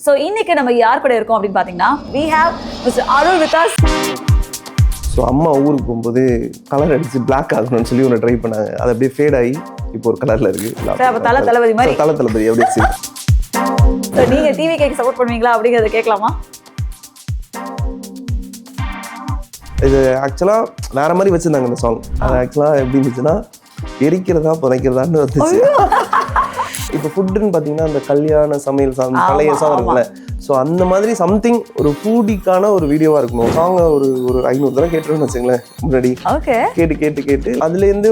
So இன்னைக்கு நம்ம யார் கூட இருக்கோம் அப்படின்னு பார்த்தீங்கன்னா we have Mr. Arul with us. So அம்மா ஊருக்கு போகும்போது கலர் அடிச்சு பிளாக் ஆகணும்னு சொல்லி ஒன்று ட்ரை பண்ணாங்க. அது அப்படியே ஃபேட் ஆகி இப்போ ஒரு கலர்ல இருக்கு. தளபதி மாதிரி தளபதி அப்படியே ஸோ நீங்க டிவி கேக்கு சப்போர்ட் பண்ணுவீங்களா அப்படிங்கிறத கேட்கலாமா? இது ஆக்சுவலாக வேற மாதிரி வச்சிருந்தாங்க இந்த சாங். அது ஆக்சுவலாக எப்படி இருந்துச்சுன்னா எரிக்கிறதா புதைக்கிறதான்னு வந்துச்சு. இப்போ ஃபுட்டுன்னு பார்த்தீங்கன்னா அந்த கல்யாண சமையல் சாங் பழைய சாங் இருக்குல்ல, ஸோ அந்த மாதிரி சம்திங் ஒரு ஃபூடிக்கான ஒரு வீடியோவாக இருக்கணும். சாங் ஒரு 500 தடவை கேட்டுருன்னு வச்சுங்களேன் முன்னாடி. கேட்டு அதுலேருந்து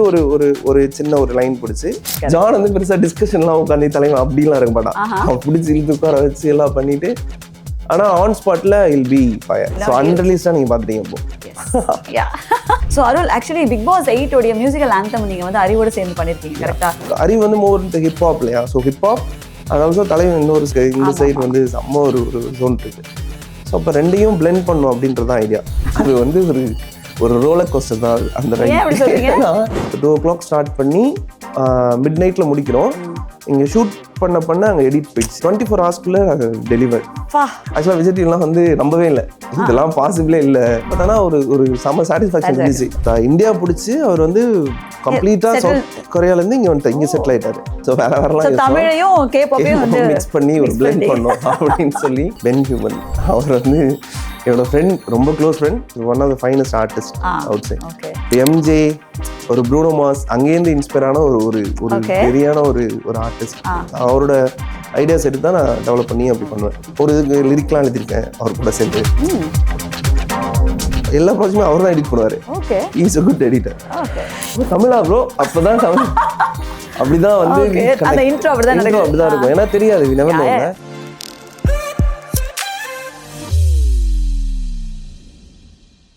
ஒரு சின்ன ஒரு லைன் பிடிச்சி ஜான் வந்து பெருசாக டிஸ்கஷன்லாம் உட்காந்து தலைவன் அப்படிலாம் இருக்க மாட்டான். அவன் பிடிச்சி இழுத்து உட்கார வச்சு எல்லாம் பண்ணிட்டு ஆனால் ஆன் ஸ்பாட்டில் இல் பி ஃபயர். ஸோ அன்ரிலீஸ்டாக நீங்கள் பார்த்துட்டீங்க இப்போ. ஸோ அருள் ஆக்சுவலி பிக் பாஸ் 8 உடைய மியூசிக்கல் ஆந்தம் நீங்கள் வந்து அறிவோட சேர்ந்து பண்ணியிருக்கீங்க கரெக்டாக? அறிவு வந்து மோர் இந்த ஹிப்ஹாப் இல்லையா? ஸோ ஹிப்ஹாப் அது ஆல்சோ தலைவன் இன்னொரு இந்த சைடு வந்து செம்ம ஒரு ஜோன் இருக்கு. ஸோ அப்போ ரெண்டையும் பிளெண்ட் பண்ணும் அப்படின்றது தான் ஐடியா. அது வந்து ஒரு ரோலர் கோஸ்டர் தான் அந்த ரைட். 2 o'clock ஸ்டார்ட் பண்ணி மிட் நைட்டில் முடிக்கிறோம். இங்கே ஷூட் பண்ண அங்கே எடிட் போயிடுச்சு. 24 hours டெலிவர். ஆக்சுவலாக விஜய்லாம் வந்து நம்பவே இல்லை, இதெல்லாம் பாசிபிளே இல்லை. பட் ஆனால் ஒரு செம்ம சாட்டிஸ்ஃபேக்ஷன் இருந்துச்சு. இந்தியா பிடிச்சி அவர் வந்து கம்ப்ளீட்டாக சவுத் கொரியாலேருந்து இங்கே செட்டில் ஆயிட்டாரு. ஸோ வேறலாம் தமிழையும் கேப்பையும் வந்து மிக்ஸ் பண்ணி ஒரு பிளெண்ட் பண்ணோம் அப்படின்னு சொல்லி பென் ஹியூமன் அவர் வந்து என்னோட ஃப்ரெண்ட், ரொம்ப close friend, one of the finest artist outside. MJ, ஒரு ப்ரூனோ மார்ஸ், அங்கேருந்து இன்ஸ்பயர் ஆன ஒரு பெரியான ஒரு ஆர்டிஸ்ட். அவரோட ஐடியாஸ் எடுத்து தான் நான் டெவலப் பண்ணி அப்படி பண்ணுவேன். ஒரு இதுக்கு லிரிக்லாம் எழுதியிருக்கேன் அவர் கூட சேர்ந்து. எல்லா ப்ராஜெக்ட்டுமே அவர் தான் எடிட் பண்ணுவார். Is a good editor. Tamizha bro அப்போதான் தமிழ் அப்படிதான் வந்து அப்படிதான் இருக்கும். ஏன்னா தெரியாது வினவன்.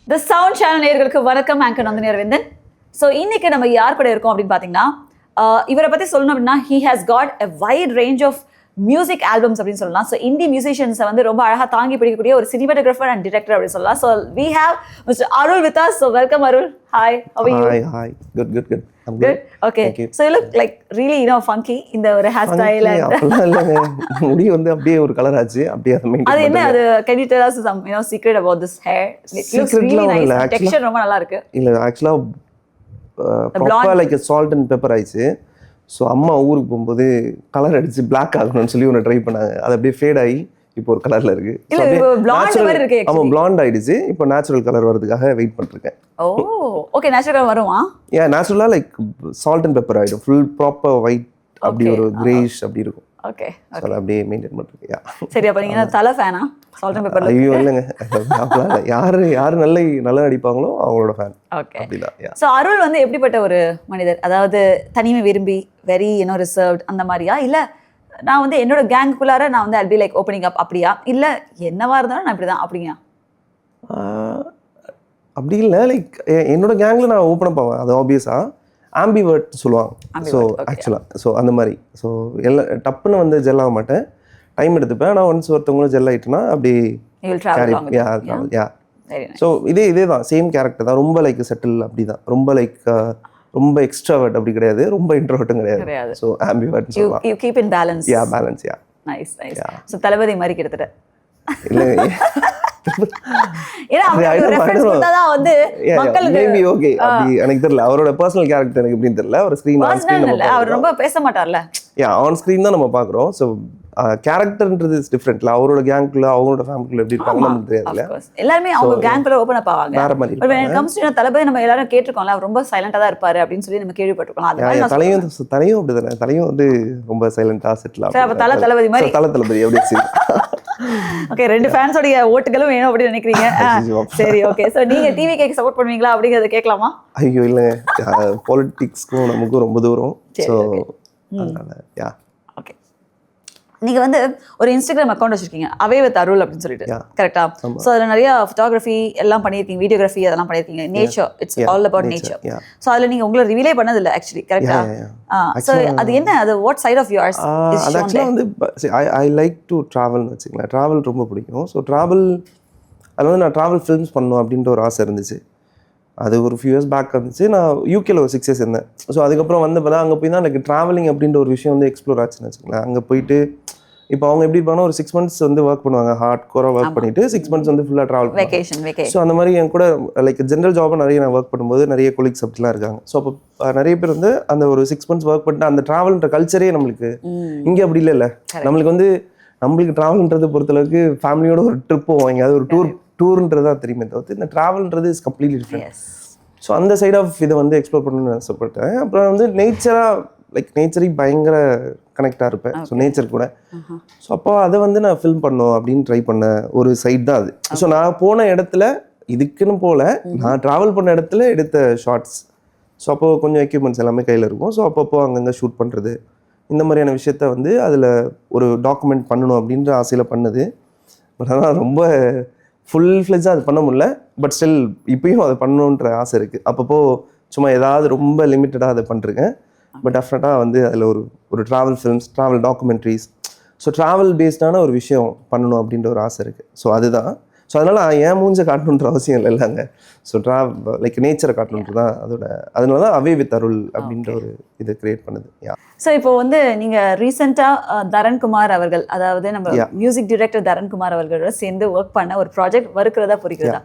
தி சவுண்ட் சேனல் நேயர்களுக்கு வணக்கம். ஆங்கர் நந்தினி அரவிந்தன். ஸோ இன்னைக்கு நம்ம யார் கூட இருக்கோம் அப்படின்னு பார்த்தீங்கன்னா, இவரை பற்றி சொல்லணும் அப்படின்னா he has got a wide range of music albums அப்படின்னு சொல்லலாம். ஸோ இந்தி மியூசிஷியன்ஸை வந்து ரொம்ப அழகாக தாங்கி பிடிக்கக்கூடிய ஒரு சினிமாட்டோகிராஃபர் அண்ட் டிரெக்டர் அப்படின்னு சொல்லலாம். So we have Mr. Arul with us. So welcome Arul. Hi, how are you? Hi. Good. I'm good. Okay. So you look like really funky இந்த ஒரு hair style and முடி வந்து அப்படியே ஒரு colour ஆச்சு. அப்படியே அதை மெயின்டைன் அது என்ன அது can you tell us some secret about this hair? It looks really nice. Texture ரொம்ப நல்லா இருக்கு. இல்ல ஆக்சுவலா proper like salt and pepper ஆயிச்சு. ஸோ அம்மா ஊருக்கு போகும்போது கலர் அடிச்சு பிளாக் ஆகணும்னு சொல்லி ஒன்று ட்ரை பண்ணாங்க. அது அப்படியே ஃபேட் ஆகி இப்போ ஒரு கலர்ல இருக்கு. ஆமாம், பிளாண்ட் ஆயிடுச்சு. இப்போ நேச்சுரல் கலர் வரதுக்காக வெயிட் பண்ணிருக்கேன். ஓகே, நேச்சுரல் வருமா? நேச்சுரலா லைக் சால்ட் அண்ட் பெப்பர் ஆயிடும். ஃபுல் ப்ராப்பர் ஒயிட் அப்படி ஒரு கிரேஷ் அப்படி இருக்கும். ஓகே, சோ அப்படியே மெயின்டைன் பண்ணிருக்கேன். சரி, அப்ப நீங்க தல ஃபேனா சால்ட் அண்ட் பெப்பர்ல? ஐயோ இல்லங்க, யாரு நல்லா நடிப்பாங்களோ அவங்களோட ஃபேன். ஓகே, அப்படிதான். சோ அருள் வந்து எப்படிப்பட்ட ஒரு மனிதர்? அதாவது தனிமை விரும்பி வெரி ரிசர்வ்ட் அந்த மாதிரியா, இல்ல நான் வந்து என்னோட கேங்குக்குள்ளார நான் வந்து I'll be like opening up அப்படியா, இல்ல என்னவா இருந்தாலும் நான் இப்படிதான் அப்படியா? அப்படி இல்லை, லைக் என்னோட கேங்கில் நான் ஓப்பன் அப் ஆவேன். அது ஆப்வியஸா ஆம்பிவர்ட் சொல்லுவாங்க. ஸோ ஆக்சுவலாக ஸோ அந்த மாதிரி ஸோ எல்லாம் டப்புன்னு வந்து ஜெல் ஆக மாட்டேன், டைம் எடுத்துப்பேன். ஆனால் ஒன்ஸ் ஒருத்தவங்களும் ஜெல் ஆகிட்டுனா அப்படி ஸோ இதே தான் சேம் கேரக்டர் தான். ரொம்ப லைக் செட்டில் அப்படி தான். ரொம்ப எக்ஸ்ட்ராவர்ட் அப்படி கிடையாது, ரொம்ப இன்ட்ரோவர்ட்டும் கிடையாது. ஸோ ஆம்பிவர்ட் சொல்லலாம். You keep in balance. Balance. Nice. So Thalapathy மாதிரி கிட்டத்தட்ட இல்லை. எனக்கு தெரியல அவரோட பர்சனல் கேரக்டர் எனக்கு எப்படின்னு தெரியல. அவர் ஸ்கிரீன் அவர் ரொம்ப பேச மாட்டார்ல. ஆன் ஸ்கிரீன் தான் நம்ம பாக்குறோம். ஸோ கேரக்டர்ன்றது இஸ் டிஃபரெண்ட்ல. அவரோட கேங்குள்ள அவங்களோட ஃபேமிலிக்குள்ள எப்படி இருப்பாங்க நமக்கு தெரியாதுல்ல. எல்லாருமே அவங்க கேங்குள்ள ஓபன் அப் ஆவாங்க. வேற மாதிரி. But when it comes to தளபதி நம்ம எல்லாரும் கேட்டிருக்கோம்ல, அவர் ரொம்ப சைலண்டா தான் இருப்பாரு அப்படின்னு சொல்லி நம்ம கேள்விப்பட்டிருக்கோம். அது தலையும் அப்படிதானே. தலையும் வந்து ரொம்ப சைலண்டா செட்டில் ஆகும். அப்ப தளபதி மாதிரி தளபதி எப்படி? ஓகே, 2 ஃபேன்ஸோட ஓட்டுகளும் வேணும் அப்படி நினைக்கிறீங்க. சரி, ஓகே. சோ நீங்க டிவி கேக்கு சப்போர்ட் பண்ணுவீங்களா அப்படிங்கறத கேட்கலாமா? ஐயோ இல்லங்க, பாலிடிக்ஸ்க்கும் நமக்கு ரொம்ப தூரம். சோ அதனால ஓகே. நீங்க வந்து ஒரு இன்ஸ்டாகிராம் அக்கௌண்ட் வச்சிருக்கீங்க, அவே வித் அருள் அப்படின்னு சொல்லிட்டு, கரெக்டா? சோ அதுல நிறைய போட்டோகிராஃபி எல்லாம் பண்ணிருக்கீங்க, வீடியோகிராஃபி அதெல்லாம் பண்ணிருக்கீங்க. Nature, it's all about nature. So அதுல நீங்க உங்களை ரிவீலே பண்ணது இல்ல ஆக்சுவலி, கரெக்டா? சோ அது என்ன, அது what side of yours is shown? ஆக்சுவலா வந்து ஐ லைக் டு டிராவல் வச்சுக்கலாம். டிராவல் ரொம்ப பிடிக்கும். ஸோ டிராவல் அது வந்து நான் டிராவல் ஃபிலிம்ஸ் பண்ணணும் அப்படின்ற ஒரு ஆசை இருந்துச்சு. அது ஒரு ஃபியூ இயர்ஸ் பேக் இருந்துச்சு. நான் யூகேல ஒரு 6 years இருந்தேன். ஸோ அதுக்கப்புறம் வந்தப்போ தான் அங்கே போய் தான் எனக்கு ட்ராவலிங் அப்படின்ற ஒரு விஷயம் வந்து எக்ஸ்ப்ளோர் ஆச்சுன்னு வச்சுக்கலாம். அங்கே போயிட்டு இப்போ அவங்க எப்படி இருப்பாங்கன்னா ஒரு 6 months வந்து ஒர்க் பண்ணுவாங்க, ஹார்ட் கோராக ஒர்க் பண்ணிட்டு 6 months வந்து ஃபுல்லாக ட்ராவல் வெக்கேஷன் ஸோ அந்த மாதிரி என் கூட லைக் ஜென்ரல் ஜாபாக நிறைய நான் ஒர்க் பண்ணும்போது நிறைய கொலீக்ஸ் அப்படிலாம் இருக்காங்க. ஸோ அப்போ நிறைய பேர் வந்து அந்த ஒரு 6 months ஒர்க் பண்ணிட்டு அந்த ட்ராவல்ன்ற கல்ச்சரே நம்மளுக்கு இங்கே அப்படி இல்லைல்ல. நம்மளுக்கு ட்ராவல்ன்றது பொறுத்தளவுக்கு ஃபேமிலியோட ஒரு ட்ரிப் போவோம், எங்கேயாவது ஒரு டூர்ன்றது தான் தெரியுமே தவிர்த்து இந்த ட்ராவல்ன்றது இஸ் கம்ப்ளீட்லி டிஃப்ரெண்ட். ஸோ அந்த சைட் ஆஃப் இதை வந்து எக்ஸ்ப்ளோர் பண்ணணும்னு ஆசைப்பட்டேன். அப்புறம் வந்து நேச்சருக்கு பயங்கர கனெக்டாக இருப்பேன். ஸோ நேச்சர் கூட ஸோ அப்போ அதை வந்து நான் ஃபில்ம் பண்ணோம் அப்படின்னு ட்ரை பண்ண ஒரு சைட் தான் அது. ஸோ நான் போன இடத்துல இதுக்குன்னு போல நான் ட்ராவல் பண்ண இடத்துல எடுத்த ஷார்ட்ஸ். ஸோ அப்போது கொஞ்சம் எக்யூப்மெண்ட்ஸ் எல்லாமே கையில் இருக்கும். ஸோ அப்பப்போ அங்கங்கே ஷூட் பண்ணுறது இந்த மாதிரியான விஷயத்த வந்து அதில் ஒரு டாக்குமெண்ட் பண்ணணும் அப்படின்ற ஆசையில் பண்ணது. பட் ஆனால் ரொம்ப ஃபுல் ஃப்ளெஜ்ஜாக அது பண்ண முடியல. பட் ஸ்டில் இப்பயும் அதை பண்ணணுன்ற ஆசை இருக்குது. அப்பப்போ சும்மா ஏதாவது ரொம்ப லிமிட்டடாக அதை பண்ணிருக்கேன். பட் டெஃபினட்டாக வந்து அதில் ஒரு travel films, travel documentaries, so travel பேஸ்டான ஒரு விஷயம் பண்ணணும் அப்படின்ற ஒரு ஆசை இருக்குது. ஸோ அதுதான். ஸோ அதனால் ஏன் மூஞ்ச காட்டணுன்ற அவசியம் இல்லைங்க. ஸோ லைக் நேச்சரை காட்டணுன்றது தான் அதனால தான் அவே வித் அருள் அப்படின்ற ஒரு இதை கிரியேட் பண்ணுது. ஸோ இப்போ வந்து நீங்கள் ரீசெண்டாக தரண்குமார் அவர்கள், அதாவது நம்ம மியூசிக் டைரக்டர் தரண்குமார் அவர்களோட சேர்ந்து ஒர்க் பண்ண ஒரு ப்ராஜெக்ட் வறுக்கிறதா புரிக்கிறதா.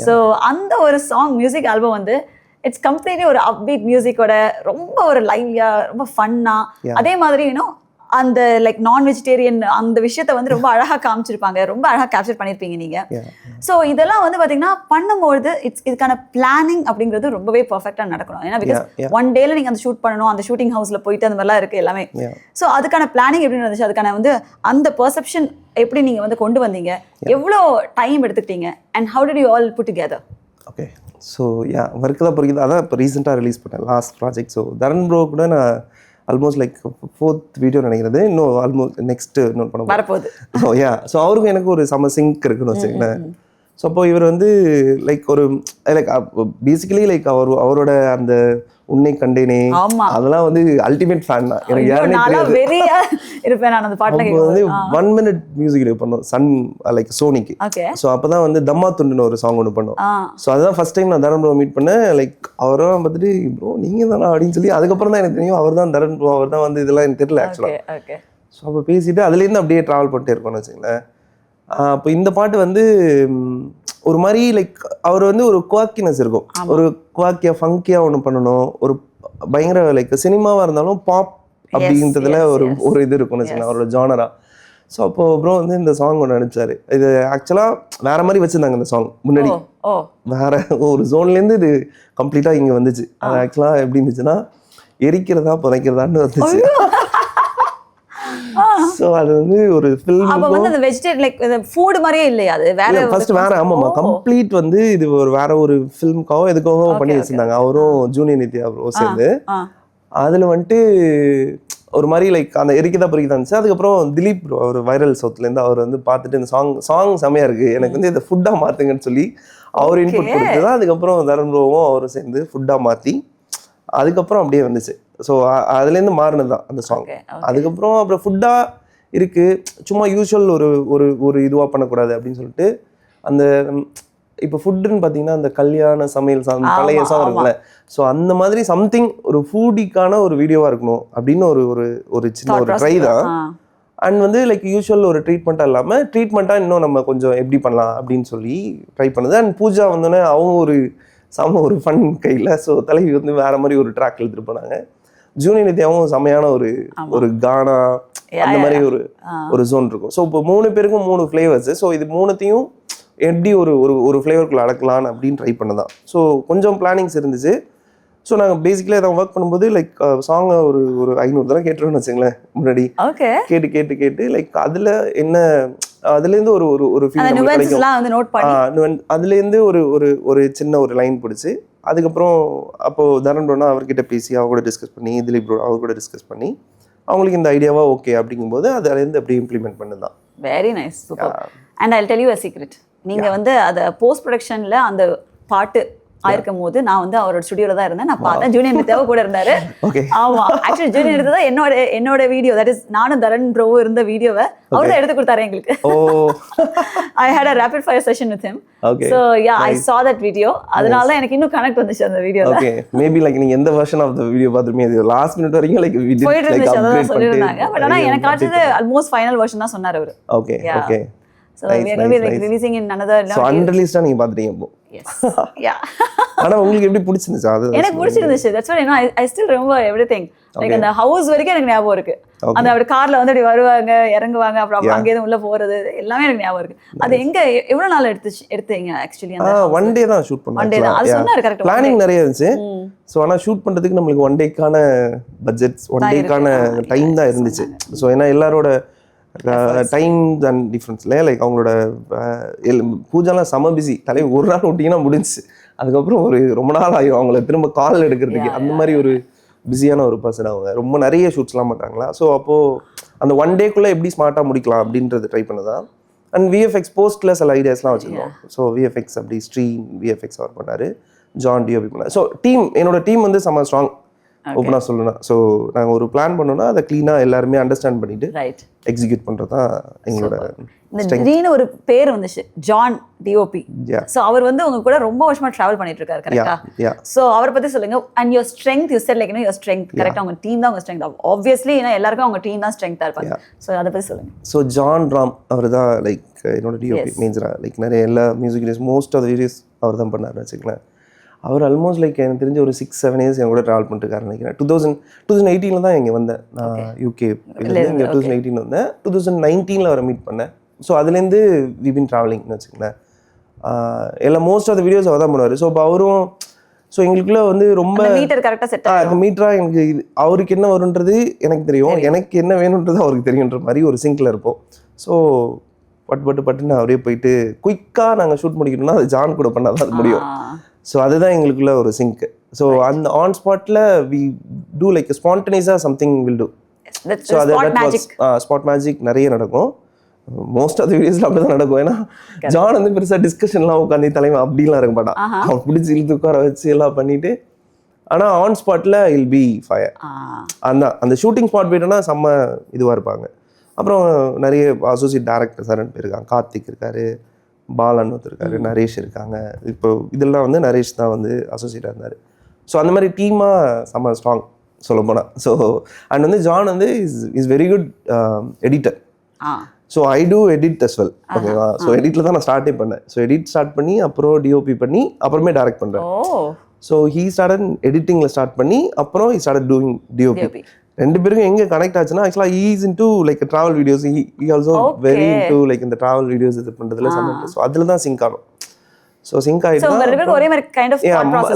ஸோ அந்த ஒரு சாங் மியூசிக் ஆல்பம் வந்து இட்ஸ் கம்ப்ளீட்லி ஒரு அப்பீட் மியூசிக்கோட ரொம்ப ஒரு லைவ்லியா ரொம்ப ஃபன்னா, அதே மாதிரி இன்னும் அந்த லைக் நான் வெஜிடேரியன் அந்த விஷயத்த வந்து ரொம்ப அழகாக காமிச்சிருப்பாங்க, ரொம்ப அழகாக கேப்சர் பண்ணியிருப்பீங்க நீங்கள். ஸோ இதெல்லாம் வந்து பார்த்தீங்கன்னா பண்ணும்போது இதுக்கான பிளானிங் அப்படிங்கிறது ரொம்பவே பர்ஃபெக்டாக நடக்கணும். ஏன்னா பிகாஸ் ஒன் டேல நீங்கள் அந்த ஷூட் பண்ணணும், அந்த ஷூட்டிங் ஹவுஸில் போயிட்டு அந்த மாதிரிலாம் இருக்குது எல்லாமே. ஸோ அதுக்கான பிளானிங் எப்படி இருந்துச்சு, அதுக்கான வந்து அந்த பெர்செப்ஷன் எப்படி நீங்கள் வந்து கொண்டு வந்தீங்க, எவ்வளோ டைம் எடுத்துக்கிட்டீங்க, and how did you all put together? Okay, so work தான் பொறுக்குது. அதான் இப்போ ரீசெண்டாக ரிலீஸ் பண்ணேன் last project. So Dharan bro கூட நான் ஆல்மோஸ்ட் லைக் 4th வீடியோ நினைக்கிறது, இன்னும் ஆல்மோஸ்ட் நெக்ஸ்ட் இன்னொன்று பண்ண வரப்போகுது. ஸோ அவருக்கும் எனக்கு ஒரு சம சிங்க் இருக்குன்னு வச்சுக்கோங்களேன். ஸோ அப்போ இவர் வந்து லைக் பேசிக்கலி லைக் அவரோட அந்த உன்னை கண்டேனே அதெல்லாம் வந்து அல்டிமேட் ஃபேன் தான். எனக்கு யாருமே வந்து 1 minute மியூசிக் வீடியோ பண்ணோம் சன் லைக் சோனிக்கு. ஸோ அப்பதான் வந்து தம்மா துண்டுன்னு ஒரு சாங் ஒன்று பண்ணோம். ஸோ அதுதான் ஃபர்ஸ்ட் டைம் நான் தரன் ப்ரோ மீட் பண்ணேன். லைக் அவரெல்லாம் பார்த்துட்டு ப்ரோ நீங்க தானா அப்படின்னு சொல்லி அதுக்கப்புறம் தான் எனக்கு தெரியும் அவர் தான் தரன் ப்ரோ, அவர் தான் வந்து இதெல்லாம் எனக்கு தெரியல ஆக்சுவலாக. ஸோ அப்போ பேசிட்டு அதுலேருந்து அப்படியே ட்ராவல் பண்ணிட்டே இருக்கோம்னு வச்சுங்களேன். அப்போ இந்த பாட்டு வந்து ஒரு மாதிரி லைக் அவர் வந்து ஒரு குவாக்கினஸ் இருக்கும், ஒரு குவாக்கியா ஃபங்கியா ஒன்று பண்ணணும், ஒரு பயங்கர லைக் சினிமாவாக இருந்தாலும் பாப் அப்படின்றதுல ஒரு இது இருக்கும்னு வச்சுக்கோங்க அவரோட ஜானரா. ஸோ அப்போ ப்ரோ வந்து இந்த சாங் ஒன்று அனுப்பிச்சாரு. இது ஆக்சுவலாக வேற மாதிரி வச்சுருந்தாங்க இந்த சாங் முன்னாடி, வேற ஒரு ஜோன்லேருந்து இது கம்ப்ளீட்டாக இங்கே வந்துச்சு. அது ஆக்சுவலாக எப்படி இருந்துச்சுன்னா எரிக்கிறதா புதைக்கிறதான்னு வந்துச்சு. சோ அது வந்து ஒரு ஃபில்ம் அப்ப வந்து அந்த வெஜிடேரியன் லைக் ஃபுட் மாதிரியே இல்லையா அது வேற ஃபர்ஸ்ட் வேற ஆமாமா கம்ப்ளீட் வந்து இது ஒரு வேற ஒரு ஃபில்ம்காவோ எதுக்காகவோ பண்ணி வச்சிருந்தாங்க அவரும் ஜூனியர் நித்யா அவரும் சேர்ந்து. அதுல வந்துட்டு ஒரு மாதிரி லைக் அந்த எரிக்கதா பொறிக்கதா இருந்துச்சு. அதுக்கப்புறம் திலீப் ப்ரோ அவர் வைரல் சவுத்லேருந்து அவர் வந்து பார்த்துட்டு இந்த சாங் செமையா இருக்கு எனக்கு வந்து இதை ஃபுட்டா மாத்துங்கன்னு சொல்லி அவர் இன்புட் கொடுத்துதான் அதுக்கப்புறம் தரன் ப்ரோவும் அவரும் சேர்ந்து ஃபுட்டா மாத்தி அதுக்கப்புறம் அப்படியே வந்துச்சு. ஸோ அதுலேருந்து மாறினது தான் அந்த சாங். அதுக்கப்புறம் அப்புறம் ஃபுட்டாக இருக்குது சும்மா யூஸ்வல் ஒரு இதுவாக பண்ணக்கூடாது அப்படின்னு சொல்லிட்டு அந்த இப்போ ஃபுட்டுன்னு பார்த்தீங்கன்னா அந்த கல்யாண சமையல் பழைய சாங் இருக்குல்ல, ஸோ அந்த மாதிரி சம்திங் ஒரு ஃபுடிக்கான ஒரு வீடியோவாக இருக்கணும் அப்படின்னு ஒரு சின்ன ஒரு ட்ரை தான். அண்ட் வந்து லைக் யூஸ்வல் ஒரு ட்ரீட்மெண்ட்டாக இல்லாமல் ட்ரீட்மெண்ட்டாக இன்னும் நம்ம கொஞ்சம் எப்படி பண்ணலாம் அப்படின்னு சொல்லி ட்ரை பண்ணுது. அண்ட் பூஜா வந்தோடனே அவங்க ஒரு ஃபன் கையில். ஸோ தலைவி வந்து வேற மாதிரி ஒரு ட்ராக் எழுதிட்டு போனாங்க. ஜூனியர் நித்யாவும் செமையான ஒரு கானா அந்த மாதிரி ஒரு ஜோன் இருக்கும். ஸோ இப்போ 3 பேருக்கும் 3 ஃப்ளேவர்ஸ். ஸோ இது 3த்தையும் எப்படி ஒரு ஃப்ளேவருக்குள்ள அடக்கலாம் அப்படின்னு ட்ரை பண்ணதான். ஸோ கொஞ்சம் பிளானிங்ஸ் இருந்துச்சு. ஸோ நாங்கள் பேசிக்கலி அதை ஒர்க் பண்ணும்போது லைக் சாங்கை ஒரு 500 தடவை கேட்டுருவோம்னு வச்சுங்களேன் முன்னாடி. கேட்டு லைக் அதில் என்ன அதுலேருந்து ஒரு ஃபீல் கிடைக்கும். அதுலேருந்து ஒரு சின்ன ஒரு லைன் பிடிச்சி அதுக்கப்புறம் அப்போது தரன் ப்ரோனா அவர்கிட்ட பேசி அவர் கூட டிஸ்கஸ் பண்ணி திலீப் ப்ரோ அவர் கூட டிஸ்கஸ் பண்ணி அவங்களுக்கு இந்த ஐடியாவா ஓகே அப்படிங்கும்போது அதுலேருந்து அப்படியே இம்ப்ளிமெண்ட் பண்ணுதான். Very nice, super. And I tell you a secret. நீங்கள் வந்து அதை போஸ்ட் ப்ரொடக்ஷனில் அந்த பாட்டு ஆயிருக்கும் போது நான் வந்து அவரோட ஸ்டுடியோல தான் இருந்தேன். நான் பார்த்தேன் ஜூனியர் நித்யாவும் கூட இருந்தாரு. ஆமா, ஆக்சுவலி ஜூனியர் நித்யா தான் என்னோட வீடியோ, தட் இஸ் நானும் தரன் ப்ரோவும் இருந்த வீடியோவை அவர் தான் எடுத்து கொடுத்தாரு எங்களுக்கு. I had a rapid fire session with him. So yeah, I saw that video. அதனால தான் எனக்கு இன்னும் கனெக்ட் வந்துச்சு அந்த வீடியோல. Okay, maybe like நீங்க எந்த வெர்ஷன் ஆஃப் தி வீடியோ பாத்துறீங்க, இது லாஸ்ட் மினிட் வரைக்கும் like we did like upgrade பண்ணிட்டாங்க. பட் ஆனா எனக்கு காட்சிது ஆல்மோஸ்ட் ஃபைனல் வெர்ஷன் தான் சொன்னாரு அவரு. Okay. So we are going to be like releasing in another. So unreleased நீங்க பாத்துட்டீங்க இப்போ. Yes. Yeah. ஆனா உங்களுக்கு எப்படி பிடிச்சிருந்துச்சு அது? எனக்கு பிடிச்சிருந்துச்சு. That's why I still remember everything. Like அந்த ஹவுஸ் வரைக்கும் எனக்கு ஞாபகம் இருக்கு. அந்த அவர் கார்ல வந்து அப்படி வருவாங்க, இறங்குவாங்க, அப்புறம் அங்க இருந்து உள்ள போறது எல்லாமே எனக்கு ஞாபகம் இருக்கு. அது எங்க எவ்வளவு நாள் எடுத்தீங்க ஆக்சுவலி? அந்த ஒன் டே தான் ஷூட் பண்ணோம். ஒன் டே தான். அது சொன்னாரு கரெக்ட். பிளானிங் நிறைய இருந்துச்சு. சோ ஆனா ஷூட் பண்றதுக்கு நமக்கு ஒன் டேக்கான பட்ஜெட்ஸ், ஒன் டேக்கான டைம் தான் இருந்துச்சு. சோ ஏன்னா எல்லாரோட டைம் அண்ட் டிஃப்ரென்ஸ்ல லைக் அவங்களோட பூஜாலாம் செம பிஸி. தலைவர் ஒரு நாள் விட்டீங்கன்னா முடிஞ்சிச்சு. அதுக்கப்புறம் ரொம்ப நாள் ஆகும் அவங்கள திரும்ப கால் எடுக்கிறதுக்கு. அந்த மாதிரி ஒரு பிஸியான ஒரு பர்சன் அவங்க. ரொம்ப நிறைய ஷூட்ஸ்லாம் பண்ணுறாங்களா. ஸோ அப்போது அந்த ஒன் டேக்குள்ளே எப்படி ஸ்மார்ட்டாக முடிக்கலாம் அப்படின்றது ட்ரை பண்ணதான். அண்ட் விஎஃப்எக்ஸ் போஸ்ட்டில் சில ஐடியாஸ்லாம் வச்சுருந்தோம். ஸோ விஎஃப்எக்ஸ் அப்படி ஸ்ட்ரீம் விஎஃப்எக்ஸ் அவர் பண்ணார், ஜான் டிஓபி பண்ணார். ஸோ என்னோட டீம் வந்து செம்ம ஸ்ட்ராங் ஓப்பனாக சொல்லணும். ஸோ நாங்கள் ஒரு பிளான் பண்ணோம்னா அதை க்ளீனாக எல்லாருமே அண்டர்ஸ்டாண்ட் பண்ணிட்டு எக்ஸிக்யூட் பண்ணுறது தான் எங்களோட. திடீர்னு ஒரு பேர் வந்துச்சு, ஜான் டிஓபி. ஸோ அவர் வந்து உங்க கூட ரொம்ப வருஷமா டிராவல் பண்ணிட்டு இருக்காரு, கரெக்டா? ஸோ அவரை பத்தி சொல்லுங்க. And your strength, you said like your strength, கரெக்டா? உங்க டீம் தான் உங்க ஸ்ட்ரெங்க். ஆப்வியஸ்லி ஏன்னா எல்லாருக்கும் அவங்க டீம் தான் ஸ்ட்ரெங்தா இருப்பாங்க. ஸோ அதை பத்தி சொல்லுங்க. ஸோ ஜான் ராம் அவர் தான் லைக் என்னோட டிஓபி மேஜரா. லைக் நிறைய எல்லா music videos most of the videos அவர் தான் பண்ணாருன்னு வச்சுக்கலாம். அவர் ஆல்மோஸ்ட் லைக் எனக்கு தெரிஞ்ச ஒரு 6-7 இயர்ஸ் என் கூட ட்ராவல் பண்ணிட்டுருக்காரு நினைக்கிறேன். 2018 தான் இங்கே வந்தேன் நான். யூகே இங்கே 2018 வந்தேன். 2019 அவரை மீட் பண்ணேன். ஸோ அதுலேருந்து வி பின் ட்ராவலிங்னு வச்சுக்கங்களேன். எல்லாம் மோஸ்ட் ஆஃப் த வீடியோஸ் அவர் தான் பண்ணுவார். ஸோ இப்போ அவரும் ஸோ எங்களுக்குள்ள வந்து ரொம்ப மீட்டராக எனக்கு அவருக்கு என்ன வருன்றது எனக்கு தெரியும், எனக்கு என்ன வேணுன்றது அவருக்கு தெரியுன்ற மாதிரி ஒரு சிங்கில் இருப்போம். ஸோ பட்டுன்னு அவரே போயிட்டு குயிக்காக நாங்கள் ஷூட் முடிக்கணும்னா அது ஜான் கூட பண்ணால் தான் அது முடியும். ஸோ அதுதான் எங்களுக்குள்ள ஒரு சிங்க். ஸோ அந்த ஆன் ஸ்பாட்டில் வி டூ லைக் ஸ்பான்டனியஸாக சம்திங் வில் டூ. ஸோ அது ஸ்பாட் மேஜிக் நிறைய நடக்கும். மோஸ்ட் ஆஃப் த வீடியோஸில் அப்படி தான் நடக்கும். ஏன்னா ஜான் வந்து பெருசாக டிஸ்கஷன்லாம் உட்காந்து தலைமை அப்படிலாம் இருக்க மாட்டான். அவன் பிடிச்சி இழுத்து உட்கார வச்சு எல்லாம் பண்ணிட்டு, ஆனால் ஆன் ஸ்பாட்டில் இல் பி ஃபயர். அந்த ஷூட்டிங் ஸ்பாட் போயிட்டோன்னா செம்ம இதுவாக இருப்பாங்க. அப்புறம் நிறைய அசோசியேட் டேரக்டர்ஸ் ரெண்டு பேர் இருக்காங்க. கார்த்திக் இருக்காரு, பாலன் இருக்காரு, நரேஷ் இருக்காங்க. இப்போ இதெல்லாம் வந்து நரேஷ் தான் வந்து அசோசியேட்டாக இருந்தார். ஸோ அந்த மாதிரி டீமாக செம்ம ஸ்ட்ராங் சொல்ல போனால். ஸோ அண்ட் வந்து ஜான் வந்து is very good editor. So I too edit as well. ஓகேவா? ஸோ எடிட்டில் தான் நான் ஸ்டார்ட்டே பண்ணேன். ஸோ எடிட் ஸ்டார்ட் பண்ணி அப்புறம் டிஓபி பண்ணி அப்புறமே டைரக்ட் பண்ணுறேன். ஸோ ஹீ ஸ்டார்டட் எடிட்டிங்கில் ஸ்டார்ட் பண்ணி அப்புறம் ஹீ ஸ்டார்டட் டூயிங் டிஓபி. ரெண்டு பேருக்கும் எங்கே கனெக்ட் ஆச்சுன்னா ஆக்சுவலாக he is into like travel videos. He also very into like இந்த ட்ராவல் வீடியோஸ் இது பண்ணுறதுல சமையல். ஸோ அதில் தான் சிங்க் ஆகும். ஸோ சிங்க் ஆகிடுச்சு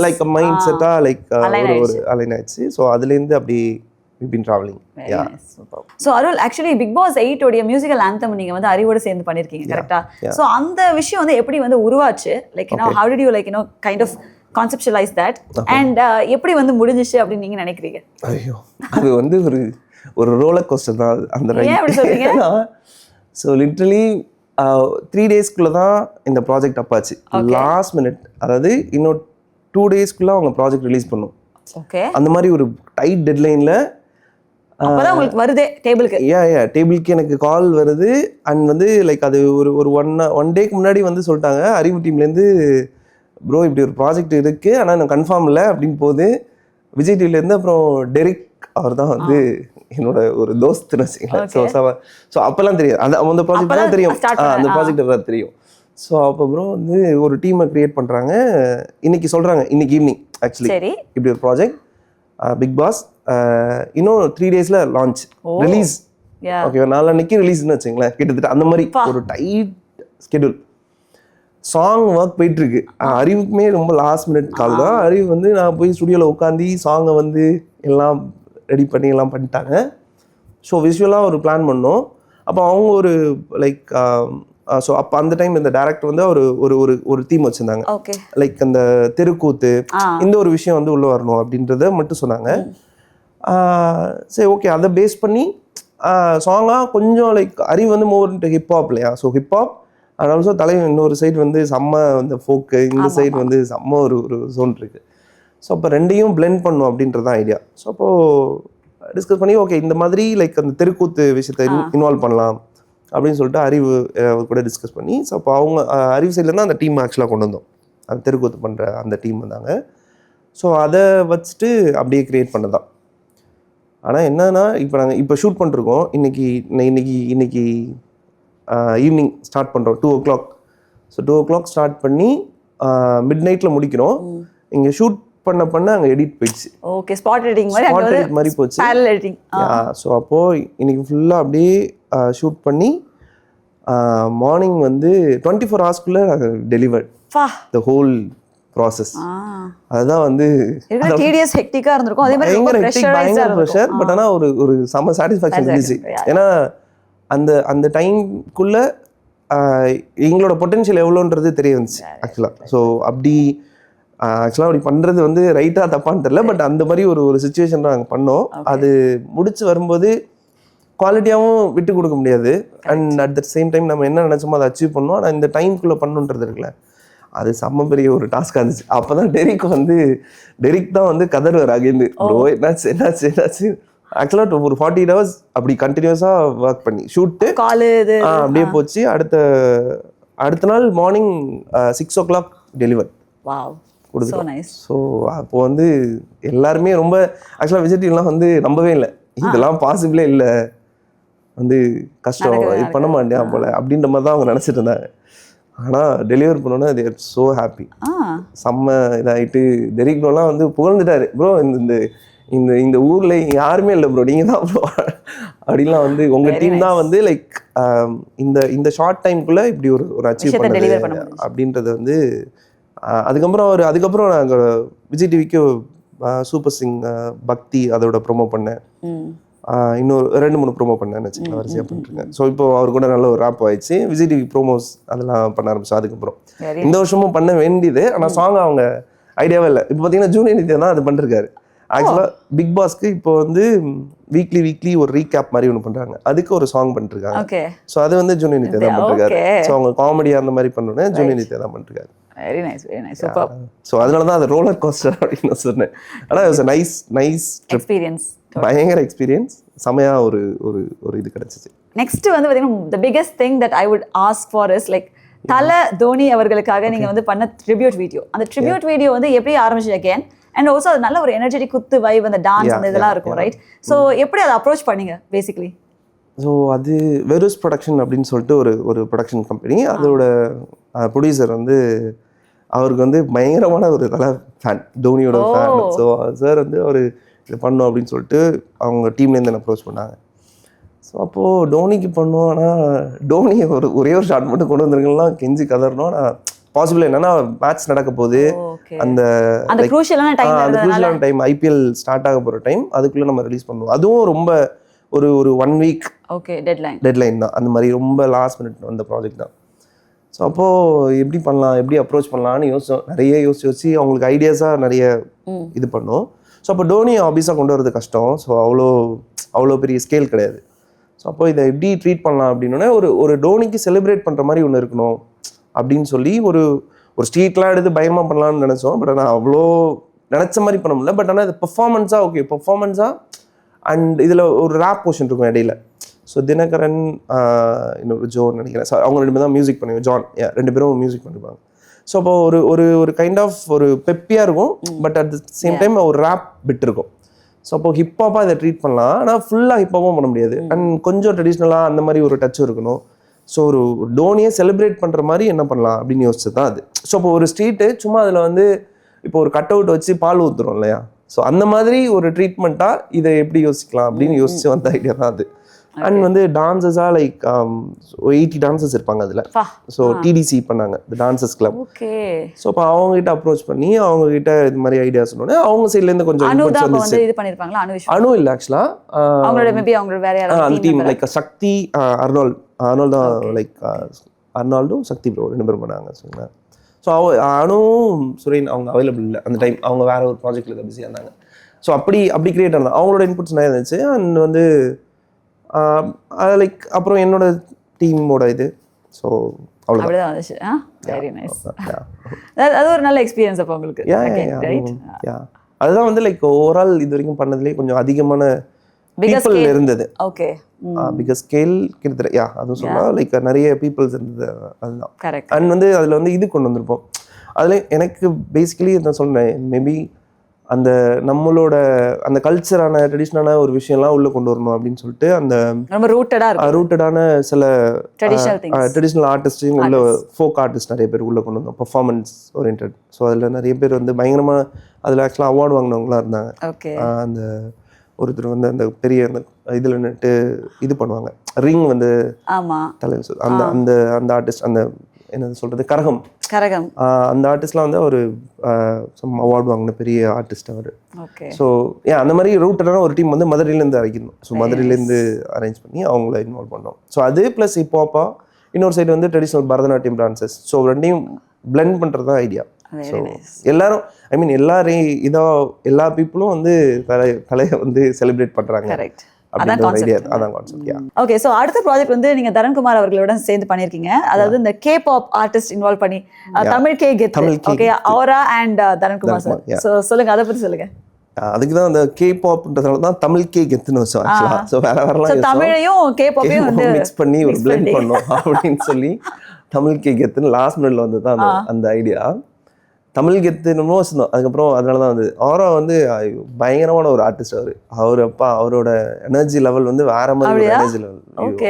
லைக் மைண்ட் செட்டாக லைக் ஒரு அலைன் ஆயிடுச்சு. ஸோ அதுலேருந்து அப்படி been traveling. Yeah. So Arul, actually Big Boss 8 ஓட மியூசிக்கல் ஆந்தம் நீங்க வந்து அறிவோட சேர்ந்து பண்ணிருக்கீங்க, கரெக்ட்டா? சோ அந்த விஷயம் வந்து எப்படி வந்து உருவாச்சு? Like how did you like kind of conceptualize that and எப்படி வந்து முடிஞ்சிச்சு அப்படி நீங்க நினைக்கிறீங்க? ஐயோ, அது வந்து ஒரு ரோலர் கோஸ்டர் தான் அந்த ரைட். ஏன் அப்படி சொல்றீங்க? சோ லிட்டரலி 3 டேஸ்க்குள்ள தான் இந்த ப்ராஜெக்ட் அப்பாச்சு. லாஸ்ட் மினிட், அதாவது இன்னும் 2 டேஸ்க்குள்ள அவங்க ப்ராஜெக்ட் ரிலீஸ் பண்ணும். ஓகே, அந்த மாதிரி ஒரு டைட் டெட்லைன்ல அப்பதான் உங்களுக்கு வருதே டேபிளுக்கு. டேபிளுக்கு எனக்கு கால் வருது. அண்ட் வந்து லைக் அது ஒரு ஒன் டேக்கு முன்னாடி வந்து சொல்லிட்டாங்க அறிவு டீம்லேருந்து, ப்ரோ இப்படி ஒரு ப்ராஜெக்ட் இருக்குது ஆனால் எனக்கு கன்ஃபார்ம் இல்லை அப்படின்னு போகுது. விஜய் டிவிலேருந்து அப்புறம் டெரிக் அவர் தான் வந்து என்னோட ஒரு தோஸ்துன்னு வச்சுக்கலாம். ஸோ அப்போல்லாம் தெரியாது, அந்த ப்ராஜெக்ட் தான் தெரியும், அந்த ப்ராஜெக்ட் தான் தெரியும். ஸோ அப்போ ப்ரோ வந்து ஒரு டீமை க்ரியேட் பண்ணுறாங்க. இன்னைக்கு சொல்கிறாங்க, இன்னைக்கு ஈவினிங் ஆக்சுவலி இப்படி ஒரு ப்ராஜெக்ட் பிக் பாஸ் இன்னும் 3 டேஸ்ல லான்ச் ரிலீஸ். ஓகே, நாளைக்கு ரிலீஸ்னு வச்சுங்களேன். கிட்டத்தட்ட அந்த மாதிரி ஒரு டைட் ஸ்கெடியூல். சாங் ஒர்க் போயிட்டு இருக்கு. அறிவுக்குமே ரொம்ப லாஸ்ட் மினிட் கால் தான். அறிவு வந்து நான் போய் ஸ்டுடியோவில் உட்காந்து சாங்கை வந்து எல்லாம் ரெடி பண்ணி எல்லாம் பண்ணிட்டாங்க. ஸோ விஷுவலாக ஒரு பிளான் பண்ணோம். அப்போ அவங்க ஒரு லைக் ஸோ அப்போ அந்த டைம் இந்த டேரக்டர் வந்து ஒரு தீம் வச்சுருந்தாங்க. லைக் அந்த தெருக்கூத்து இந்த ஒரு விஷயம் வந்து உள்ளே வரணும் அப்படின்றத மட்டும் சொன்னாங்க. சரி, ஓகே, அதை பேஸ் பண்ணி சாங்காக கொஞ்சம் லைக் அறிவு வந்து மோர் இன்ட்டு ஹிப்ஹாப் இல்லையா? ஸோ ஹிப்ஹாப் அண்ட் ஆல்சோ தலைவன் இன்னொரு சைடு வந்து செம்ம இந்த ஃபோக்கு, இந்த சைடு வந்து செம்ம ஒரு ஒரு ஜோன் இருக்குது. ஸோ அப்போ ரெண்டையும் பிளெண்ட் பண்ணும் அப்படின்றது தான் ஐடியா. ஸோ அப்போது டிஸ்கஸ் பண்ணி ஓகே இந்த மாதிரி லைக் அந்த தெருக்கூத்து விஷயத்தை இன்வால்வ் பண்ணலாம் அப்படின்னு சொல்லிட்டு அறிவு கூட டிஸ்கஸ் பண்ணி, ஸோ அப்போ அவங்க அறிவு சைட்லேருந்து அந்த டீம் ஆக்சுவலாக கொண்டு வந்தோம். அந்த தெருக்கூத்து பண்ணுற அந்த டீம் வந்தாங்க. ஸோ அதை வச்சுட்டு அப்படியே க்ரியேட் பண்ணதான். ஆனால் என்னன்னா இப்போ நாங்கள் இப்போ ஷூட் பண்ணிருக்கோம். இன்னைக்கு ஈவினிங் ஸ்டார்ட் பண்ணுறோம் 2 o'clock. ஸோ 2 o'clock ஸ்டார்ட் பண்ணி மிட் நைட்டில் முடிக்கிறோம். இங்கே ஷூட் பண்ண அங்கே எடிட் போயிடுச்சு. ஓகே, ஸ்பாட் எடிட்டிங் மாதிரி போச்சு. Parallel editing. ஸோ அப்போது இன்னைக்கு ஃபுல்லாக அப்படியே ஷூட் பண்ணி மார்னிங் வந்து 24 hours delivered the whole process. அதுதான் வந்து டிடிஎஸ் ஹெக்டிக்கா இருந்திருக்கும். அதே மாதிரி பயங்கர ப்ரெஷர். பட் ஆனால் ஒரு செம சாட்டிஸ்ஃபேக்ஷன் இருந்துச்சு. ஏன்னா அந்த டைம்குள்ள எங்களோட பொட்டன்ஷியல் எவ்வளோன்றது தெரிய வந்துச்சு ஆக்சுவலாக. ஸோ ஆக்சுவலாக அப்படி பண்ணுறது வந்து ரைட்டாக தப்பான்னு தெரியல. பட் அந்த மாதிரி ஒரு சுச்சுவேஷன் நாங்கள் பண்ணோம். அது முடிச்சு வரும்போது குவாலிட்டியாகவும் விட்டு கொடுக்க முடியாது. And at the same time நம்ம என்ன நினச்சோமோ அதை அச்சீவ் பண்ணோம். ஆனால் இந்த டைம்குள்ளே பண்ணுன்றது இருக்குல்ல, அது செம்ம பெரிய ஒரு டாஸ்காக இருந்துச்சு. அப்போ தான் டெரிக் தான் வந்து கதறுவார் அங்கேருந்து, ப்ரோ என்னாச்சு. ஆக்சுவலாக ஒரு 48 hours அப்படி கண்டினியூஸாக ஒர்க் பண்ணி ஷூட்டு அப்படியே போச்சு. அடுத்த நாள் மார்னிங் 6 o'clock டெலிவர் கொடுத்துருவோம். ஸோ அப்போ வந்து எல்லாருமே ரொம்ப ஆக்சுவலாக விஜய் டிவிலாம் வந்து நம்பவே இல்லை, இதெல்லாம் பாசிபிளே இல்லை, வந்து கஷ்டம், இது பண்ண மாட்டேன் போல அப்படின்ற மாதிரி தான் அவங்க நினச்சிட்டு இருந்தாங்க. ஆனால் டெலிவர் பண்ணோன்னா அது ஸோ ஹாப்பி. செம்ம இதாகிட்டு டெரிக்னோலாம் வந்து புகழ்ந்துட்டாரு, ப்ரோ இந்த இந்த இந்த ஊரில் யாருமே இல்லை ப்ரோ, நீங்கள் தான் ப்ரோ அப்படின்லாம் வந்து உங்கள் டீம் தான் வந்து லைக் இந்த ஷார்ட் டைம்குள்ளே இப்படி ஒரு அச்சீவ் பண்ணது அப்படின்றது வந்து. அதுக்கப்புறம் நாங்கள் விஜய் டிவிக்கு சூப்பர் சிங் பக்தி அதோட ப்ரொமோ பண்ணேன். இன்னொரு 2-3 ப்ரோமோ பண்ணேன்னு வச்சுக்கலாம், வரிசையாக பண்ணிட்டுருக்கேன். ஸோ இப்போ அவர் கூட நல்ல ஒரு ராப் ஆயிடுச்சு. விஜய் டிவி ப்ரோமோஸ் அதெல்லாம் பண்ண ஆரம்பிச்சோம். அதுக்கப்புறம் இந்த வருஷமும் பண்ண வேண்டியது. ஆனால் சாங் அவங்க ஐடியாவே இல்லை. இப்போ பார்த்தீங்கன்னா ஜூனியர் நித்யா தான் அது பண்ணிருக்காரு. ஆக்சுவலாக பிக் பாஸ்க்கு இப்போ வந்து வீக்லி ஒரு ரீகேப் மாதிரி ஒன்று பண்ணுறாங்க, அதுக்கு ஒரு சாங் பண்ணிருக்காங்க. ஸோ அது வந்து ஜூனியர் நித்யா தான் பண்ணிருக்காரு. ஸோ அவங்க காமெடியாக அந்த மாதிரி பண்ணோன்னே ஜூனியர் நித்யா தான் பண்ணிருக்காரு. Very nice super. ஸோ அதனால தான் அது ரோலர் கோஸ்டர் அப்படின்னு சொன்னேன். ஆனால் இட்ஸ் நைஸ் எக்ஸ்பீரியன்ஸ், பயங்கர எக்ஸ்பீரியன்ஸ், செமையா ஒரு இது கிடைச்சிச்சு. நெக்ஸ்ட் வந்து பார்த்தீங்கன்னா the biggest thing that I would ask for is like தல தோனி அவர்களுக்காக நீங்க வந்து பண்ண ட்ரிபியூட் வீடியோ. அந்த ட்ரிபியூட் வீடியோ வந்து எப்படி ஆரம்பிச்சு அகேன் அண்ட் ஆல்சோ அது நல்ல ஒரு எனர்ஜெட்டிக் குத்து வைப், அந்த டான்ஸ் அந்த இதெல்லாம் இருக்கும் ரைட். ஸோ எப்படி அதை அப்ரோச் பண்ணீங்க பேசிக்கலி? ஸோ அது வெரூஸ் ப்ரொடக்ஷன் அப்படின்னு சொல்லிட்டு ஒரு ப்ரொடக்ஷன் கம்பெனி. அதோட ப்ரொடியூசர் வந்து அவருக்கு வந்து பயங்கரமான ஒரு தலை ஃபேன், தோனியோட ஃபேன். ஸோ சார் வந்து இது பண்ணோம் அப்படின்னு சொல்லிட்டு அவங்க டீம்லேருந்து என்ன அப்ரோச் பண்ணாங்க. ஸோ அப்போது டோனிக்கு பண்ணோம். ஆனால் டோனி ஒரே ஒரு ஷாட் மட்டும் கொண்டு வந்துருக்கலாம் கெஞ்சி கதறணும். ஆனால் பாசிபிள் என்னன்னா மேட்ச் நடக்க போகுது, அந்த குரூஷியலான டைம், ஐபிஎல் ஸ்டார்ட் ஆக போகிற டைம், அதுக்குள்ளே நம்ம ரிலீஸ் பண்ணுவோம். அதுவும் ரொம்ப ஒரு 1 week டெட்லைன் தான். அந்த மாதிரி ரொம்ப லாஸ்ட் மினிட் வந்த ப்ராஜெக்ட் தான். ஸோ அப்போது எப்படி பண்ணலாம், எப்படி அப்ரோச் பண்ணலான்னு நிறைய யோசிச்சு அவங்களுக்கு ஐடியாஸாக நிறைய இது பண்ணோம். ஸோ அப்போ டோனி ஆபீஸாக கொண்டு வரது கஷ்டம். ஸோ அவ்வளோ பெரிய ஸ்கேல் கிடையாது. ஸோ அப்போ இதை எப்படி ட்ரீட் பண்ணலாம் அப்படின்னோடனே ஒரு டோனிக்கு செலிப்ரேட் பண்ணுற மாதிரி ஒன்று இருக்கணும் அப்படின்னு சொல்லி ஒரு ஸ்ட்ரீட்லாம் எடுத்து பயங்கரமாக பண்ணலாம்னு நினச்சோம். பட் ஆனால் அவ்வளோ நினச்ச மாதிரி பண்ண முடியல. பட் ஆனால் இது பெர்ஃபார்மன்ஸாக அண்ட் இதில் ஒரு ரேப் போர்ஷன் இருக்கும் இடையில. ஸோ தினகரன் இன்னொரு ஜோன் நினைக்கிறேன், அவங்க 2 பேரும் தான் மியூசிக் பண்ணுவாங்க, ஜான் 2 பேரும் மியூசிக் பண்ணிருப்பாங்க. ஸோ அப்போ ஒரு கைண்ட் ஆஃப் ஒரு பெப்பியாக இருக்கும். But at the same time ஒரு ரேப் பிட் இருக்கும். ஸோ அப்போ ஹிப்ஹாப்பாக இதை ட்ரீட் பண்ணலாம். ஆனால் ஃபுல்லாக ஹிப்ஹாப்பும் பண்ண முடியாது. அண்ட் கொஞ்சம் ட்ரெடிஷ்னலாக அந்த மாதிரி ஒரு டச் இருக்கணும். ஸோ ஒரு டோனியை செலிப்ரேட் பண்ணுற மாதிரி என்ன பண்ணலாம் அப்படின்னு யோசிச்சு தான் அது. ஸோ அப்போ ஒரு ஸ்ட்ரீட்டு சும்மா அதில் வந்து இப்போ ஒரு கட் அவுட் வச்சு பால் ஊற்றுறோம் இல்லையா, ஸோ அந்த மாதிரி ஒரு ட்ரீட்மெண்ட்டாக இதை எப்படி யோசிக்கலாம் அப்படின்னு யோசிச்சு வந்த ஐடியா தான் அது. அண்ட் வந்து டான்சஸாக லைக் 80 டான்சர்ஸ் இருப்பாங்க அதில். ஸோ டிடிசி பண்ணாங்க, தி டான்சர்ஸ் கிளப். ஸோ அப்போ அவங்ககிட்ட அப்ரோச் பண்ணி அவங்ககிட்ட இது மாதிரி ஐடியா சொன்னோன்னே அவங்க சைட்லேருந்து கொஞ்சம் அனு இல்லை ஆக்சுவலாக அந்த டீம் லைக் சக்தி அர்னால்டு தான், லைக் அர்னால்டும் சக்தி ப்ரோ 2 பேரும் பண்ணாங்க. சொன்னாங்க. ஸோ அனுவும் சுரேன் அவங்க அவைலபிள் இல்லை அந்த டைம், அவங்க வேற ஒரு ப்ராஜெக்டில் பிஸியாக இருந்தாங்க. ஸோ அப்படி கிரியேட் ஆனது அவங்களோட இன்புட்ஸ் நிறைய இருந்துச்சு. அண்ட் வந்து லைக் அப்புறம் என்னோட டீமோட இது. ஸோ அவ்வளோதான். அப்படிதான் வந்துச்சு. Very nice. அது ஒரு நல்ல எக்ஸ்பீரியன்ஸ் அப்போ உங்களுக்கு. அதுதான் வந்து லைக் ஓவரால் இது வரைக்கும் பண்ணதுலேயே கொஞ்சம் அதிகமான பீப்புள் இருந்தது. ஓகே. பிகாஸ் ஸ்கேல் கிட்டத்தட்ட அதுவும் சொல்லலாம், லைக் நிறைய பீப்புள்ஸ் இருந்தது. அதுதான் கரெக்ட். அண்ட் வந்து அதில் வந்து இது கொண்டு வந்திருப்போம். அதில் எனக்கு பேசிக்கலி நான் சொன்னேன், மேபி அந்த நம்மளோட அந்த கல்ச்சரான ட்ரெடிஷ்னலான ஒரு விஷயம்லாம் உள்ளே கொண்டு வரணும் அப்படின்னு சொல்லிட்டு அந்த ரொம்ப ரூட்டடான சில ட்ரெடிஷ்னல் ட்ரெடிஷ்னல் ஆர்டிஸ்டையும் உள்ள ஃபோக் ஆர்டிஸ்ட் நிறைய பேர் உள்ளே கொண்டு வந்தோம், பர்ஃபார்மன்ஸ் ஓரியன்ட். ஸோ அதில் நிறைய பேர் வந்து பயங்கரமாக அதில் ஆக்சுவலாக அவார்டு வாங்கினவங்களாம் இருந்தாங்க. ஓகே. அந்த ஒருத்தர் வந்து அந்த பெரிய அந்த இதில் நின்றுட்டு இது பண்ணுவாங்க, ரிங் வந்து தலையில் அந்த அந்த அந்த ஆர்டிஸ்ட், அந்த என்னது சொல்கிறது, கரகம் அந்த ஆர்டிஸ்ட்லாம் வந்து அவர் அவார்டு வாங்கின பெரிய ஆர்டிஸ்ட் அவர். ஸோ அந்த மாதிரி ரூட்டடான ஒரு டீம் வந்து மதுரையிலேருந்து அரைக்கணும். ஸோ மதுரையிலேருந்து அரேஞ்ச் பண்ணி அவங்கள இன்வால்வ் பண்ணோம். ஸோ அது ப்ளஸ் ஹிப்ஹாப்பா, இன்னொரு சைடு வந்து ட்ரெடிஷ்னல் பரதநாட்டியம் டான்சஸ். ஸோ ரெண்டையும் பிளெண்ட் பண்ணுறது தான் ஐடியா. ஸோ எல்லாரும் ஐ மீன் எல்லா பீப்புளும் வந்து கலையை வந்து செலிப்ரேட் பண்ணுறாங்க. ஓகே. சோ அடுத்த ப்ராஜெக்ட் வந்து நீங்க தரண்குமார் அவர்களோட சேர்ந்து பண்ணிருக்கீங்க. அதாவது இந்த K-pop ஆர்டிஸ்ட் இன்வால்வ் பண்ணி தமிழ் கே கெத்து. ஓகே, ஆரா அண்ட் தரண்குமார் சார். சோ சொல்லுங்க, அத பத்தி சொல்லுங்க. அதுக்கு தான் அந்த K-popன்றதால தான் தமிழ் கே கெத்துன்னு வச்சோம் ஆக்சுவலா. சோ வேறலாம் தமிழையும் K-popையும் வந்து மிக்ஸ் பண்ணி ஒரு பிளெண்ட் பண்ணோம் அப்படின்னு சொல்லி தமிழ் கே கெத்துன்னு லாஸ்ட் மினிட்ல வந்து தான் அந்த ஐடியா. தமிழ் கெத்துன்னு வச்சுருந்தோம். அதுக்கப்புறம் அதனால தான் வந்து ஆரா வந்து பயங்கரமான ஒரு ஆர்டிஸ்ட். அவரோட எனர்ஜி லெவல் வந்து வேற மாதிரி ஒரு எனர்ஜி லெவல்.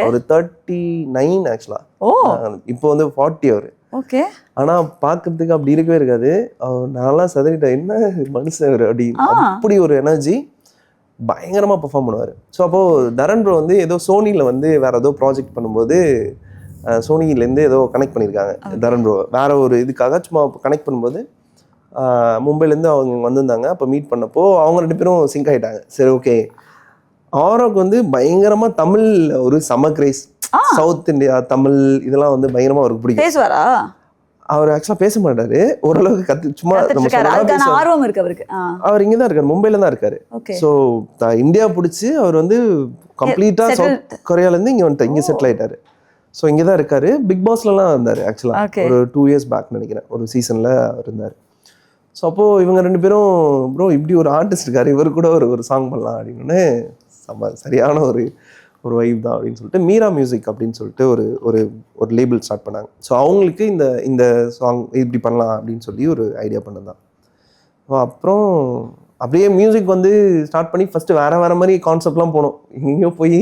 அவர் 39 ஆக்சுவலா, இப்போ வந்து 40 அவரு. ஆனா பாக்குறதுக்கு அப்படி இருக்கவே இருக்காது. நான்லாம் சதறிட்டேன், என்ன மனுஷன் அவர் அப்படி, அப்படி ஒரு எனர்ஜி, பயங்கரமா பெர்ஃபார்ம் பண்ணுவாரு. ஸோ அப்போ தரன் ப்ரோ வந்து ஏதோ சோனில வந்து வேற ஏதோ ப்ராஜெக்ட் பண்ணும்போது சோனிலேருந்து ஏதோ கனெக்ட் பண்ணியிருக்காங்க தரன் ப்ரோ வேற ஒரு இதுக்காக. சும்மா கனெக்ட் பண்ணும்போது மும்பைலேருந்து அவங்க வந்திருந்தாங்க. அப்போ மீட் பண்ணப்போ அவங்க 2 பேரும் சிங்க் ஆகிட்டாங்க. சரி ஓகே, ஆரோக்கு வந்து பயங்கரமாக தமிழ் ஒரு சம கிரேஸ், சவுத் இந்தியா தமிழ் இதெல்லாம் வந்து பயங்கரமாக அவருக்கு பிடிக்கும். அவர் ஆக்சுவலாக பேச மாட்டாரு, ஓரளவுக்கு சும்மா ஆர்வம் இருக்கு அவருக்கு. அவர் இங்கே தான் இருக்காரு, மும்பையில் தான் இருக்காரு. ஸோ இந்தியா பிடிச்சி அவர் வந்து கம்ப்ளீட்டாக சவுத் கொரியாலேருந்து இங்கே வந்துட்டு இங்கே செட்டில் ஆகிட்டாரு. ஸோ இங்கே தான் இருக்காரு. பிக் பாஸ்லலாம் இருந்தார் ஆக்சுவலாக, ஒரு 2 years பேக் நினைக்கிறேன், ஒரு சீசனில் இருந்தார். ஸோ அப்போது இவங்க 2 பேரும் ப்ரோ இப்படி ஒரு ஆர்டிஸ்ட் இருக்காரு, இவர் கூட ஒரு சாங் பண்ணலாம் அப்படின்னு சரியான ஒரு வைப் தான் அப்படின்னு சொல்லிட்டு மீரா மியூசிக் அப்படின்னு சொல்லிட்டு ஒரு லேபிள் ஸ்டார்ட் பண்ணாங்க. ஸோ அவங்களுக்கு இந்த சாங் இப்படி பண்ணலாம் அப்படின்னு சொல்லி ஒரு ஐடியா பண்ணது தான். அப்புறம் அப்படியே மியூசிக் வந்து ஸ்டார்ட் பண்ணி ஃபஸ்ட்டு வேறு மாதிரி கான்செப்ட்லாம் போனோம். எங்கேயோ போய்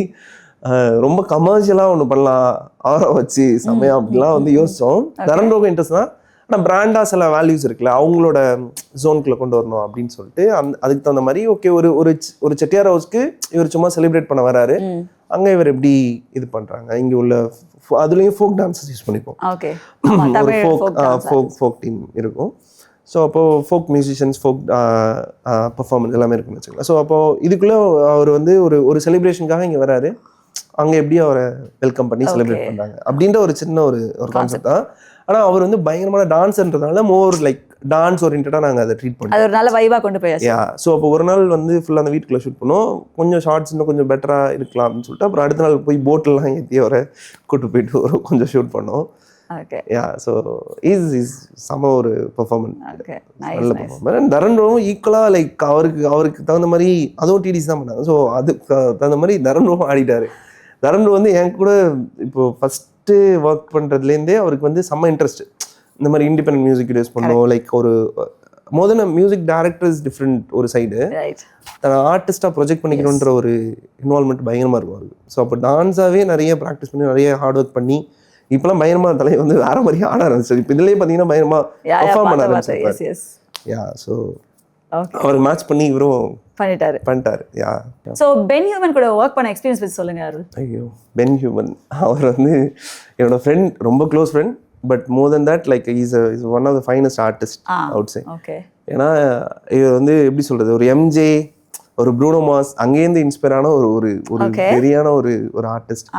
ரொம்ப கமர்ஷியலாக ஒன்று பண்ணலாம் ஆரா வச்சு செமையா அப்படிலாம் வந்து யோசித்தோம். தரன் ப்ரோக்கு இன்ட்ரெஸ்ட் தான், ஆனால் பிராண்டாக சில வேல்யூஸ் இருக்குல்ல அவங்களோட ஜோனுக்குள்ளே கொண்டு வரணும் அப்படின்னு சொல்லிட்டு அதுக்கு தகுந்த மாதிரி ஓகே ஒரு செட்டியார் ஹவுஸ்க்கு இவர் சும்மா செலிப்ரேட் பண்ண வராரு, அங்கே இவர் எப்படி இது பண்ணுறாங்க, இங்கே உள்ள அதுலேயும் ஃபோக் டான்ஸஸ் யூஸ் பண்ணிப்போம். ஒரு ஃபோக் டீம் இருக்கும். ஸோ அப்போது ஃபோக் மியூசிஷியன்ஸ், ஃபோக் பர்ஃபார்மன்ஸ் எல்லாமே இருக்குன்னு வச்சுக்கலாம். ஸோ அப்போது இதுக்குள்ளே அவர் வந்து ஒரு செலிப்ரேஷனுக்காக இங்கே வராரு, அங்கே எப்படி அவரை வெல்கம் பண்ணி செலிப்ரேட் பண்ணுறாங்க அப்படின்ற ஒரு சின்ன ஒரு கான்செப்ட் தான். ஆனால் அவர் வந்து பயங்கரமான டான்ஸ்ன்றதுனால மோர் லைக் டான்ஸ் ஓரியன்டாக நாங்கள் அதை ட்ரீட் பண்ணோம். அது ஒரு நல்ல வைபாக கொண்டு போய். ஸோ அப்போ ஒரு நாள் வந்து ஃபுல்லாக அந்த வீட்டுக்குள்ளே ஷூட் பண்ணோம். கொஞ்சம் ஷார்ட்ஸ் இன்னும் கொஞ்சம் பெட்டராக இருக்கலாம் அப்படின்னு சொல்லிட்டு அப்புறம் அடுத்த நாள் போய் போட்டெல்லாம் ஏற்றி அவரை கூப்பிட்டு போயிட்டு கொஞ்சம் ஷூட் பண்ணோம். ஸோ இஸ் செம ஒரு பெர்ஃபார்மன்ஸ், நல்ல பெர்ஃபார்மன்ஸ். தரன் ப்ரோவும் ஈக்குவலாக லைக் அவருக்கு தகுந்த மாதிரி அதுவும் டிடிஸ் தான் பண்ணாங்க. ஸோ அதுக்கு தகுந்த மாதிரி தரன் ப்ரோவும் ஆடிட்டாரு. தரன் ப்ரோ வந்து என் கூட இப்போ ஃபஸ்ட்டு ஒர்க் பண்ணுறதுலேருந்தே அவருக்கு வந்து செம்ம இன்ட்ரெஸ்ட் இந்த மாதிரி இண்டிபெண்டன்ட் மியூசிக் வீடியோஸ் பண்ணோம். லைக் ஒரு முதல்ல மியூசிக் டைரக்டர் இஸ் டிஃப்ரெண்ட் ஒரு சைடு, ஆர்டிஸ்டாக ப்ரொஜெக்ட் பண்ணிக்கணுன்ற ஒரு இன்வால்மெண்ட் பயங்கரமாக இருக்கும் அவருக்கு. ஸோ அப்போ டான்ஸாகவே நிறைய ப்ராக்டிஸ் பண்ணி நிறைய ஹார்ட் ஒர்க் பண்ணி இப்போலாம் பயங்கரமாக தலை வந்து வேற மாதிரி ஆட ஆரம்பிச்சார். இப்போ இதுலேயே பார்த்தீங்கன்னா பயங்கரமாக பெர்ஃபார்ம் பண்ண ஆரம்பிச்சார். ஸோ அவர் மேட்ச் பண்ணி இவரும் பண்ணிட்டாரு. ஸோ பென் ஹியூமன் கூட ஒர்க் பண்ண எக்ஸ்பீரியன்ஸ் பற்றி சொல்லுங்க அருள். ஐயோ, பென் ஹியூமன் அவர் வந்து என்னோட ஃப்ரெண்ட், ரொம்ப close friend. But more then that like is one of the finest artist outside. ஏன்னா இவர் வந்து எப்படி சொல்றது, ஒரு எம்ஜே, ஒரு ப்ரூனோ மாஸ் அங்கேருந்து இன்ஸ்பயர் ஆன ஒரு பெரியான ஒரு ஆர்டிஸ்ட்.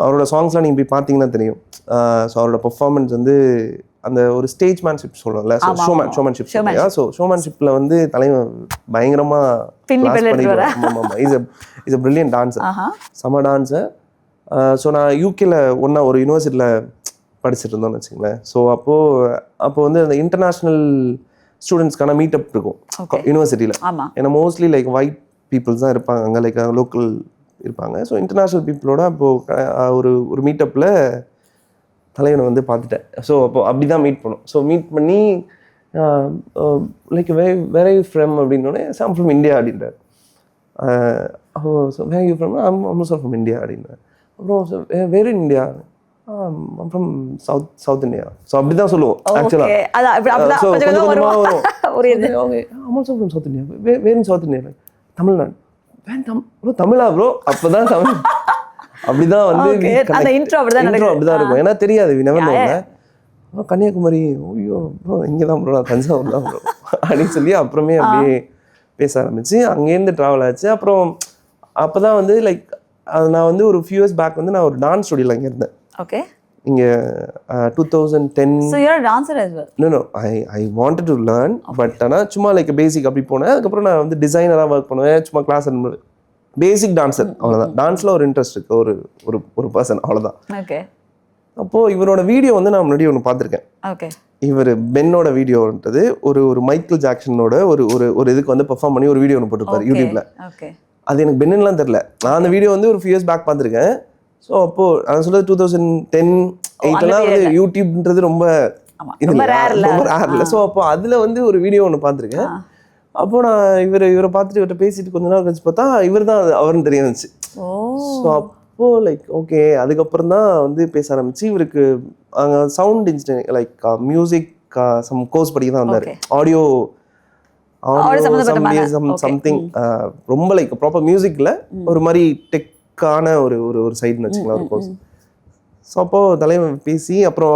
அவரோட சாங்ஸ்லாம் நீங்கள் போய் பார்த்தீங்கன்னா தெரியும். ஸோ அவரோட பெர்ஃபார்மன்ஸ் வந்து அந்த ஒரு ஸ்டேஜ் மேன்ஷிப் சொல்லுவோம்ல, ஷோமேன்ஷிப். ஸோ ஷோமேன்ஷிப்பில் வந்து தலைவன் பயங்கரமாக இஸ் அ பிரில்லியன்ட் டான்ஸர், செம டான்ஸர். ஸோ நான் யூகேல ஒரு யூனிவர்சிட்டியில் படிச்சுட்டு இருந்தோம்னு வச்சுங்களேன். ஸோ அப்போ வந்து அந்த இன்டர்நேஷ்னல் ஸ்டூடெண்ட்ஸ்க்கான மீட்டப் இருக்கும் யூனிவர்சிட்டியில். ஏன்னா மோஸ்ட்லி லைக் ஒயிட் பீப்புள்ஸ் தான் இருப்பாங்க அங்கே, லைக் லோக்கல் இருப்பாங்க. ஸோ இன்டர்நேஷ்னல் பீப்புளோட அப்போது ஒரு மீட்டப்பில் தலைவனை வந்து பார்த்துட்டேன். ஸோ அப்படி தான் மீட் பண்ணோம். ஸோ மீட் பண்ணி லைக் வேர் யூ ஃப்ரம் அப்படின்னோடனே ஐம் ஃப்ரம் இந்தியா அப்படின்றார். Where you from I'm also from India அப்படின்றார். அப்புறம் where in India from south India. So அப்படி தான் சொல்லுவோம் ஆக்சுவலாக. ஸோ கொஞ்சம் கொஞ்சமாக வரும். Also from south India. Where in south India. Tamil Nadu. தமிழா ப்ரோ? அப்போ தான் தமிழ். அப்படிதான் வந்து இன்ட்ரோ அப்படிதான் இருக்கும். ஏன்னா தெரியாது, வி நெவர் நோ. கன்னியாகுமரி, ஐயோ ப்ரோ இங்கே தான் ப்ரோ, நான் தஞ்சாவூர் தான் ப்ரோ அப்படின்னு சொல்லி அப்புறமே அப்படியே பேச ஆரம்பிச்சு அங்கேருந்து ட்ராவல் ஆச்சு. அப்புறம் அப்போ தான் வந்து லைக் நான் வந்து ஒரு ஃபியூ இயர்ஸ் பேக் வந்து நான் ஒரு டான்ஸ் ஸ்டுடியோவில் இங்கே இருந்தேன். ஓகே. இங்கே 2010. So you're a dancer as well? No, I wanted to learn, but ஆனால் சும்மா லைக் பேசிக் அப்படி போனேன். அதுக்கப்புறம் நான் வந்து டிசைனராக ஒர்க் பண்ணுவேன், சும்மா கிளாஸ் பேசிக் டான்ஸர், அவ்வளோதான். டான்ஸில் ஒரு இன்ட்ரெஸ்ட் இருக்கு, ஒரு பர்சன், அவ்வளோதான். ஓகே. அப்போது இவரோட வீடியோ வந்து நான் முன்னாடி ஒன்று பார்த்துருக்கேன். ஓகே. இவர் பென்னோட வீடியோன்றது ஒரு மைக்கேல் ஜாக்சனோட ஒரு இதுக்கு வந்து பெர்ஃபார்ம் பண்ணி ஒரு வீடியோ ஒன்று போட்டிருப்பாரு யூடியூப்ல. ஓகே. அது எனக்கு பென்னுலாம் தெரியல. நான் அந்த வீடியோ வந்து ஒரு ஃபியூ இயர்ஸ் பேக் பார்த்துருக்கேன். ஸோ அப்போது நான் சொல்கிறது 2010-8 வந்து யூடியூப்ன்றது ரொம்ப ரேர் இல்லை. ஸோ அப்போ அதில் வந்து ஒரு வீடியோ ஒன்று பார்த்துருக்கேன். அப்போ நான் இவரை பார்த்துட்டு இவர்கிட்ட பேசிட்டு கொஞ்ச நாள் கழிச்சு பார்த்தா இவர் தான் அவருன்னு தெரிய வந்துச்சு. ஸோ அப்போது லைக் ஓகே, அதுக்கப்புறம் தான் வந்து பேச ஆரம்பிச்சு. இவருக்கு அங்கே sound engineering like music some course படிக்க தான் வந்தார். ஆடியோ சம்திங் ரொம்ப லைக் ப்ராப்பர் மியூசிக்கில் ஒரு மாதிரி டெக்கான ஒரு சைடுன்னு வச்சுக்கலாம் ஒரு கோர்ஸ். ஸோ அப்போது தலைவன் பேசி அப்புறம்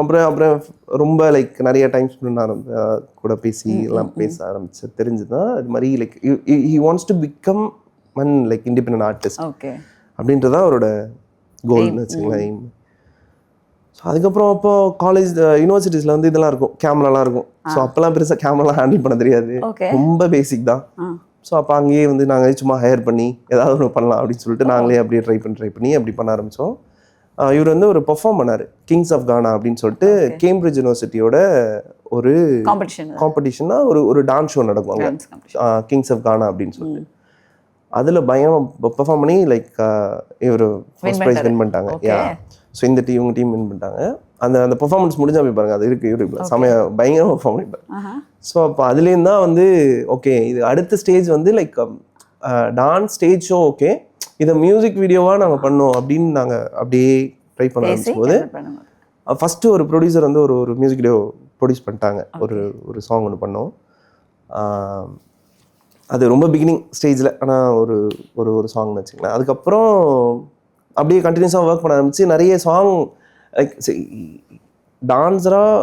ரொம்ப லைக் நிறைய டைம் ஸ்பெண்ட் கூட பேசி எல்லாம் பேச ஆரம்பிச்சு தெரிஞ்சுதான் இது மாதிரி like he wants to become one like independent artist அப்படின்றதான் அவரோட கோல்னு வச்சுங்களேன். ஸோ அதுக்கப்புறம் அப்போ காலேஜ் யூனிவர்சிட்டிஸில் வந்து இதெல்லாம் இருக்கும், கேமராலாம் இருக்கும். ஸோ அப்போல்லாம் பெருசாக கேமராலாம் ஹேண்டில் பண்ண தெரியாது, ரொம்ப பேசிக் தான். ஸோ அப்போ அங்கேயே வந்து நாங்கள் சும்மா ஹையர் பண்ணி ஏதாவது ஒன்று பண்ணலாம் அப்படின்னு சொல்லிட்டு நாங்களே அப்படியே ட்ரை பண்ணி அப்படி பண்ண ஆரம்பித்தோம். இவர் வந்து ஒரு பெர்ஃபார்ம் பண்ணார், கிங்ஸ் ஆஃப் கானா அப்படின்னு சொல்லிட்டு கேம்பிரிட்ஜ் யூனிவர்சிட்டியோட ஒரு காம்படிஷன்னா ஒரு டான்ஸ் ஷோ நடக்குவாங்க, கிங்ஸ் ஆஃப் கானா அப்படின்னு சொல்லிட்டு. அதில் பயங்கரமாக பெர்ஃபார்ம் பண்ணி லைக் இவர் ஃபர்ஸ்ட் ப்ரைஸ் வின் பண்ணிட்டாங்க. ஸோ இந்த இவங்க டீம் வின் பண்ணிட்டாங்க. அந்த பெர்ஃபார்மன்ஸ் முடிஞ்சா போய் பாருங்க, அது இருக்குது யூடியூப்ல, செமையா பயங்கரமாக பெர்ஃபார்ம் பண்ணிப்பார். ஸோ அப்போ அதுலேருந்து தான் வந்து ஓகே இது அடுத்த ஸ்டேஜ் வந்து like dance stage show, okay இதை மியூசிக் வீடியோவாக நாங்கள் பண்ணோம் அப்படின்னு நாங்கள் அப்படியே ட்ரை பண்ண ஆரம்பிச்சும்போது ஃபஸ்ட்டு ஒரு ப்ரொடியூசர் வந்து ஒரு மியூசிக் வீடியோ ப்ரொடியூஸ் பண்ணிட்டாங்க. ஒரு சாங் ஒன்று பண்ணோம். அது ரொம்ப பிகினிங் ஸ்டேஜில், ஆனால் ஒரு சாங்னு வச்சுக்கலாம். அதுக்கப்புறம் அப்படியே கண்டினியூஸாக ஒர்க் பண்ண ஆரம்பிச்சு நிறைய சாங் லைக் டான்ஸராக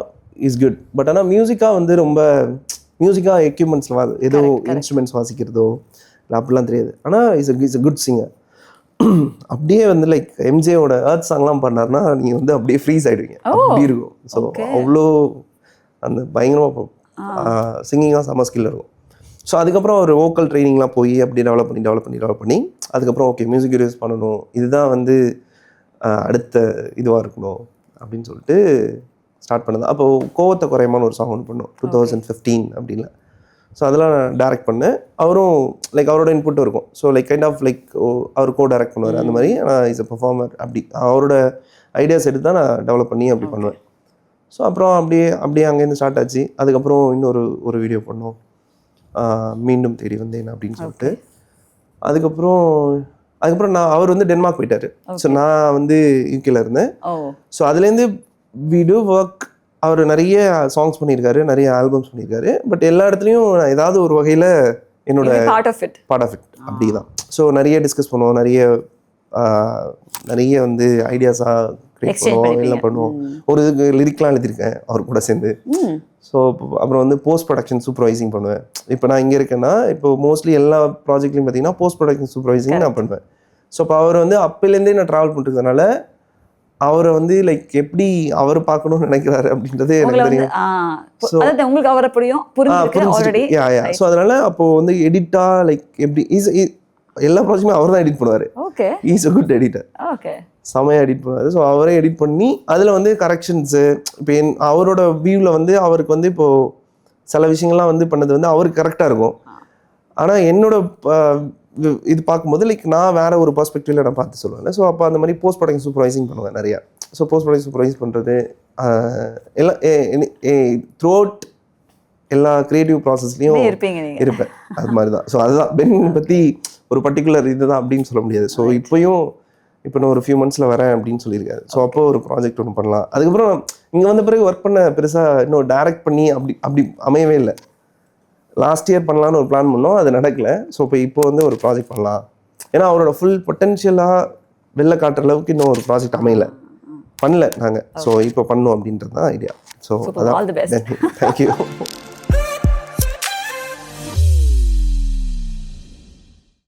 இஸ் குட், பட் ஆனால் மியூசிக்காக வந்து ரொம்ப மியூசிக்காக எக்யூப்மெண்ட்ஸில் ஏதோ இன்ஸ்ட்ருமெண்ட்ஸ் வாசிக்கிறதோ இல்லை அப்படிலாம் தெரியாது. ஆனால் இஸ் அ குட் சிங்கர். அப்படியே வந்து லைக் எம்ஜேயோட ஏர்த் சாங்லாம் பண்ணார்னா நீங்கள் வந்து அப்படியே ஃப்ரீஸ் ஆகிடுவீங்க, அப்படி இருக்கும். ஸோ அவ்வளோ அந்த பயங்கரமாக சிங்கிங்காக செம்ம ஸ்கில் இருக்கும். ஸோ அதுக்கப்புறம் ஒரு வோக்கல் ட்ரைனிங்லாம் போய் அப்படி டெவலப் பண்ணி அதுக்கப்புறம் ஓகே மியூசிக் வீடியோஸ் பண்ணணும், இதுதான் வந்து அடுத்த இதுவாக இருக்கணும் அப்படின்னு சொல்லிட்டு ஸ்டார்ட் பண்ணது. அப்போது கோவத்தை குறையமான ஒரு சாங் ஒன்று பண்ணோம் 2015 அப்படின்ல. ஸோ அதெல்லாம் நான் டேரக்ட் பண்ணேன். அவரும் லைக் அவரோட இன்புட்டும் இருக்கும். So like kind of like அவர் டேரக்ட் பண்ணுவார் அந்த மாதிரி. நான் இஸ் அ பெர்ஃபார்மர், அப்படி அவரோட ஐடியாஸ் எடுத்து தான் நான் டெவலப் பண்ணி அப்படி பண்ணுவேன். ஸோ அப்புறம் அப்படியே அங்கேருந்து ஸ்டார்ட் ஆச்சு. அதுக்கப்புறம் இன்னொரு வீடியோ பண்ணோம், மீண்டும் தேடி வந்தேன் அப்படின்னு சொல்லிட்டு. அதுக்கப்புறம் அவர் வந்து டென்மார்க் போயிட்டார். ஸோ நான் வந்து யூகேல இருந்தேன். ஸோ அதுலேருந்து வி டு ஒர்க். அவர் நிறைய சாங்ஸ் பண்ணியிருக்காரு, நிறைய ஆல்பம்ஸ் பண்ணியிருக்காரு. பட் எல்லா இடத்துலையும் நான் ஏதாவது ஒரு வகையில் என்னோட பார்ட் ஆஃப் இட் அப்படி தான். ஸோ நிறைய டிஸ்கஸ் பண்ணுவோம், நிறைய வந்து ஐடியாஸாக கிரியேட் பண்ணுவோம், எல்லாம் பண்ணுவோம். ஒரு இதுக்கு லிரிக்லாம் எழுதியிருக்கேன் அவர் கூட சேர்ந்து. ஸோ அப்புறம் வந்து போஸ்ட் ப்ரொடக்ஷன் சூப்பர்வைசிங் பண்ணுவேன். இப்போ நான் இங்கே இருக்கேன்னா இப்போ மோஸ்ட்லி எல்லா ப்ராஜெக்ட்லையும் பார்த்தீங்கன்னா போஸ்ட் ப்ரொடக்ஷன் சூப்பர்வைசிங் நான் பண்ணுவேன். ஸோ இப்போ அவர் வந்து அப்போலேருந்தே நான் ட்ராவல் பண்ணிருக்கனால அவரை வந்து லைக் எப்படி அவர் பார்க்கணும்னு நினைக்கிறாரு அப்படின்றது எனக்கு தெரியும். உங்களுக்கு அவரை புரியும். ஸோ அதனால அப்போ வந்து எடிட்டா லைக் எப்படி எல்லா ப்ராஜெக்ட்டுமே அவர் தான் எடிட் பண்ணுவார். Okay. Is a good editor. Okay. செமையாக எடிட் பண்ணுவார். ஸோ அவரே எடிட் பண்ணி அதில் வந்து கரெக்ஷன்ஸு இப்போ அவரோட வியூவில் வந்து அவருக்கு வந்து இப்போது சில விஷயங்கள்லாம் வந்து பண்ணது வந்து அவருக்கு கரெக்டாக இருக்கும். ஆனால் என்னோட இது பார்க்கும்போது லைக் நான் வேற ஒரு பர்ஸ்பெக்டிவ்ல நான் பார்த்து சொல்லுவேன். ஸோ அப்போ அந்த மாதிரி போஸ்ட் ப்ரொடக்ஷன் சூப்பர்வைசிங் பண்ணுவேன் நிறையா. ஸோ போஸ்ட் ப்ரொடக்ஷன் சூப்பர்வைஸ் பண்ணுறது எல்லாம் த்ரூ அவுட் எல்லா கிரியேட்டிவ் ப்ராசஸ்லையும் இருப்பேன். அது மாதிரி தான். ஸோ அதுதான் பென் பற்றி ஒரு பர்டிகுலர் இதுதான் அப்படின்னு சொல்ல முடியாது. ஸோ இப்போ நான் ஒரு ஃபியூ மந்த்ஸில் வரேன் அப்படின்னு சொல்லியிருக்காரு. ஸோ அப்போ ஒரு ப்ராஜெக்ட் ஒன்று பண்ணலாம். அதுக்கப்புறம் இங்கே வந்த பிறகு ஒர்க் பண்ண பெருசாக இன்னும் டைரக்ட் பண்ணி அப்படி அமையவே இல்லை. லாஸ்ட் இயர் பண்ணலான்னு ஒரு பிளான் பண்ணோம், அது நடக்கலை. ஸோ இப்போ வந்து ஒரு ப்ராஜெக்ட் பண்ணலாம். ஏன்னா அவரோட ஃபுல் பொட்டென்ஷியலாக வெளில காட்டுற அளவுக்கு இன்னும் ஒரு ப்ராஜெக்ட் அமையலை, பண்ணல நாங்கள். ஸோ இப்போ பண்ணோம் அப்படின்றது தான் ஐடியா. ஸோ அதான். தேங்க்யூ.